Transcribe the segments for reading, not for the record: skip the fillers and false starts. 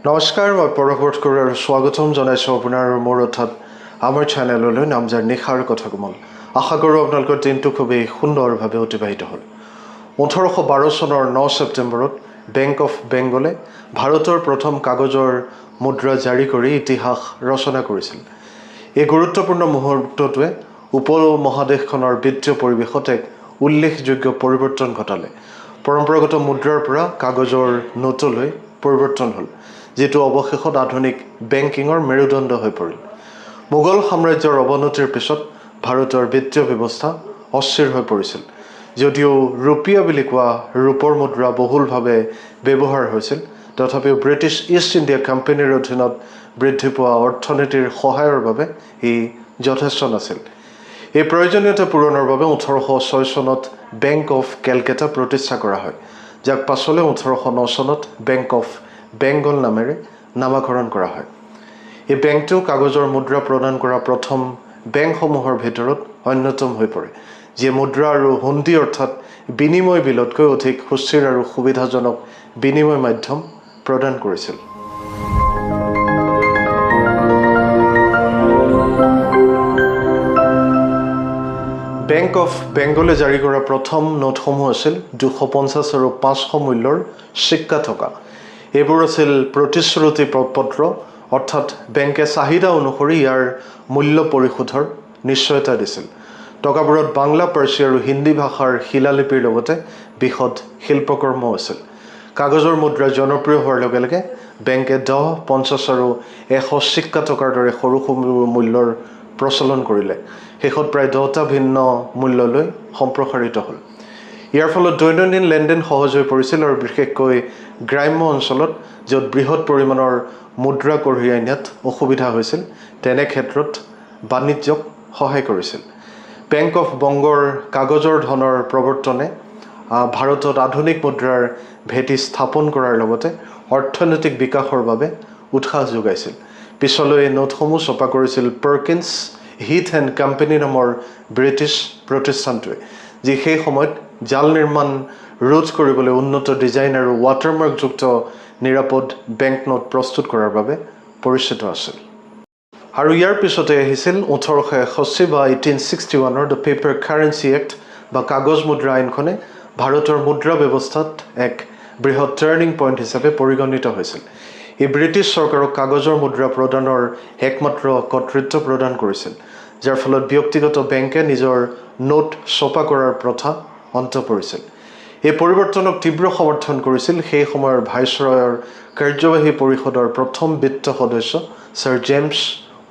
নমস্কাৰ, মই পৰৱৰ্তী কৰাৰ স্বাগতম জনাইছোঁ আপোনাৰ মোৰ অৰ্থাৎ আমাৰ চেনেললৈ নামজাৰ নিশাৰ কথা কোমল। আশা কৰোঁ আপোনালোকৰ দিনটো খুবেই সুন্দৰভাৱে অতিবাহিত হ'ল। 1812 চনৰ 9 ছেপ্টেম্বৰত বেংক অফ বেংগলে ভাৰতৰ প্ৰথম কাগজৰ মুদ্ৰা জাৰি কৰি ইতিহাস ৰচনা কৰিছিল। এই গুৰুত্বপূৰ্ণ মুহূৰ্তটোৱে উপমহাদেশখনৰ বিত্তীয় পৰিৱেশত এক উল্লেখযোগ্য পৰিৱৰ্তন ঘটালে। পৰম্পৰাগত মুদ্ৰাৰ পৰা কাগজৰ নোটলৈ পৰিৱৰ্তন হ'ল, যিটো অৱশেষত আধুনিক বেংকিঙৰ মেৰুদণ্ড হৈ পৰিল। মোগল সাম্ৰাজ্যৰ অৱনতিৰ পিছত ভাৰতৰ বিত্তীয় ব্যৱস্থা অস্থিৰ হৈ পৰিছিল। যদিও ৰুপিয়া বুলি কোৱা ৰূপৰ মুদ্ৰা বহুলভাৱে ব্যৱহাৰ হৈছিল, তথাপিও ব্ৰিটিছ ইষ্ট ইণ্ডিয়া কোম্পানীৰ অধীনত বৃদ্ধি পোৱা অৰ্থনীতিৰ সহায়ৰ বাবে ই যথেষ্ট নাছিল। এই প্ৰয়োজনীয়তা পূৰণৰ বাবে 1806 চনত বেংক অফ কেলকাতা প্ৰতিষ্ঠা কৰা হয়, যাক পাছলৈ 1809 চনত বেংক অফ বেংগল নামেৰে নামাকৰণ কৰা হয়। এই বেংকটো কাগজৰ মুদ্ৰা প্ৰদান কৰা প্ৰথম বেংকসমূহৰ ভিতৰত অন্যতম হৈ পৰে, যিয়ে মুদ্ৰা আৰু হুণ্ডি অৰ্থাৎ বিনিময় বিলতকৈ অধিক সুস্থিৰ আৰু সুবিধাজনক বিনিময় মাধ্যম প্ৰদান কৰিছিল। বেংক অফ বেংগলে জাৰি কৰা প্ৰথম নোটসমূহ আছিল 250 আৰু 500 মূল্যৰ সিক্কা থকা। এইবোৰ আছিল প্ৰতিশ্ৰুতি পত্ৰ, অৰ্থাৎ বেংকে চাহিদা অনুসৰি ইয়াৰ মূল্য পৰিশোধৰ নিশ্চয়তা দিছিল। টকাবোৰত বাংলা, পাৰ্চী আৰু হিন্দী ভাষাৰ শিলালিপিৰ লগতে বিশদ শিল্পকৰ্ম আছিল। কাগজৰ মুদ্ৰা জনপ্ৰিয় হোৱাৰ লগে লগে বেংকে 10, 50 আৰু 100 সিক্কা টকাৰ দৰে সৰু সৰু মূল্যৰ প্ৰচলন কৰিলে। শেষত প্ৰায় 10টা ভিন্ন মূল্যলৈ সম্প্ৰসাৰিত হ'ল। ইয়াৰ ফলত দৈনন্দিন লেনদেন সহজ হৈ পৰিছিল আৰু বিশেষকৈ গ্ৰাম্য অঞ্চলত য'ত বৃহৎ পৰিমাণৰ মুদ্ৰা কঢ়িয়াই নিয়াত অসুবিধা হৈছিল, তেনে ক্ষেত্ৰত বাণিজ্যক সহায় কৰিছিল। বেংক অফ বংগৰ কাগজৰ ধনৰ প্ৰৱৰ্তনে ভাৰতত আধুনিক মুদ্ৰাৰ ভেটি স্থাপন কৰাৰ লগতে অৰ্থনৈতিক বিকাশৰ বাবে উৎসাহ যোগাইছিল। পিছলৈ এই নোটসমূহ ছপা কৰিছিল পাৰ্কিন্স, হিথ এণ্ড কোম্পানী নামৰ ব্ৰিটিছ প্ৰতিষ্ঠানটোৱে, যি সেই সময়ত জাল নিৰ্মাণ ৰোধ কৰিবলৈ উন্নত ডিজাইন আৰু ৱাটাৰমাৰ্কযুক্ত নিৰাপদ বেংক নোট প্ৰস্তুত কৰাৰ বাবে পৰিচিত আছিল। আৰু ইয়াৰ পিছতে আহিছিল 1861 বা 1861 দ্য পেপাৰ কাৰেঞ্চি এক্ট বা কাগজ মুদ্ৰা আইনখনে ভাৰতৰ মুদ্ৰা ব্যৱস্থাত এক বৃহৎ টাৰ্ণিং পইণ্ট হিচাপে পৰিগণিত হৈছিল। এই ব্ৰিটিছ চৰকাৰক কাগজৰ মুদ্ৰা প্ৰদানৰ একমাত্ৰ কৰ্তৃত্ব প্ৰদান কৰিছিল, যাৰ ফলত ব্যক্তিগত বেংকে নিজৰ নোট ছপা কৰাৰ প্ৰথা অন্ত পৰিছিল। এই পৰিৱৰ্তনক তীব্ৰ সমৰ্থন কৰিছিল সেই সময়ৰ ভাইচৰয়ৰ কাৰ্যবাহী পৰিষদৰ প্ৰথম বিত্ত সদস্য ছাৰ জেমছ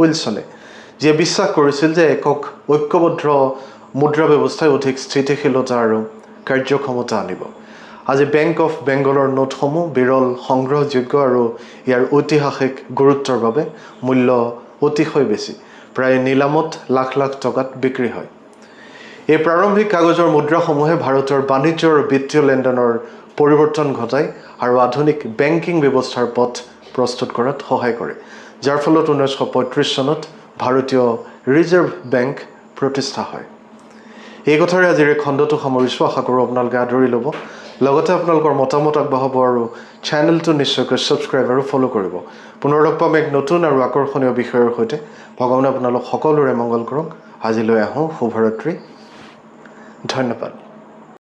উইলছনে, যিয়ে বিশ্বাস কৰিছিল যে একক ঐক্যবদ্ধ মুদ্ৰা ব্যৱস্থাই অধিক স্থিতিশীলতা আৰু কাৰ্যক্ষমতা আনিব। আজি বেংক অফ বেংগলৰ নোটসমূহ বিৰল, সংগ্ৰহযোগ্য আৰু ইয়াৰ ঐতিহাসিক গুৰুত্বৰ বাবে মূল্য অতিশয় বেছি, প্ৰায় নিলামত লাখ লাখ টকাত বিক্ৰী হয়। এই প্ৰাৰম্ভিক কাগজৰ মুদ্ৰাসমূহে ভাৰতৰ বাণিজ্য আৰু বিত্তীয় লেনদেনৰ পৰিৱৰ্তন ঘটায় আৰু আধুনিক বেংকিং ব্যৱস্থাৰ পথ প্ৰস্তুত কৰাত সহায় কৰে, যাৰ ফলত 1935 চনত ভাৰতীয় ৰিজাৰ্ভ বেংক প্ৰতিষ্ঠা হয়। এই কথাৰে আজিৰ এই খণ্ডটো সামৰিছোঁ। আশা কৰোঁ আপোনালোকে আদৰি ল'ব, লগতে আপোনালোকৰ মতামত আগবঢ়াব আৰু চেনেলটো নিশ্চয়কৈ ছাবস্ক্ৰাইব আৰু ফ'ল' কৰিব। পুনৰ লগ পাম এক নতুন আৰু আকৰ্ষণীয় বিষয়ৰ সৈতে। ভগৱানে আপোনালোক সকলোৰে মংগল কৰক। আজিলৈ আহোঁ। শুভৰাত্ৰি। ধন্যবাদ।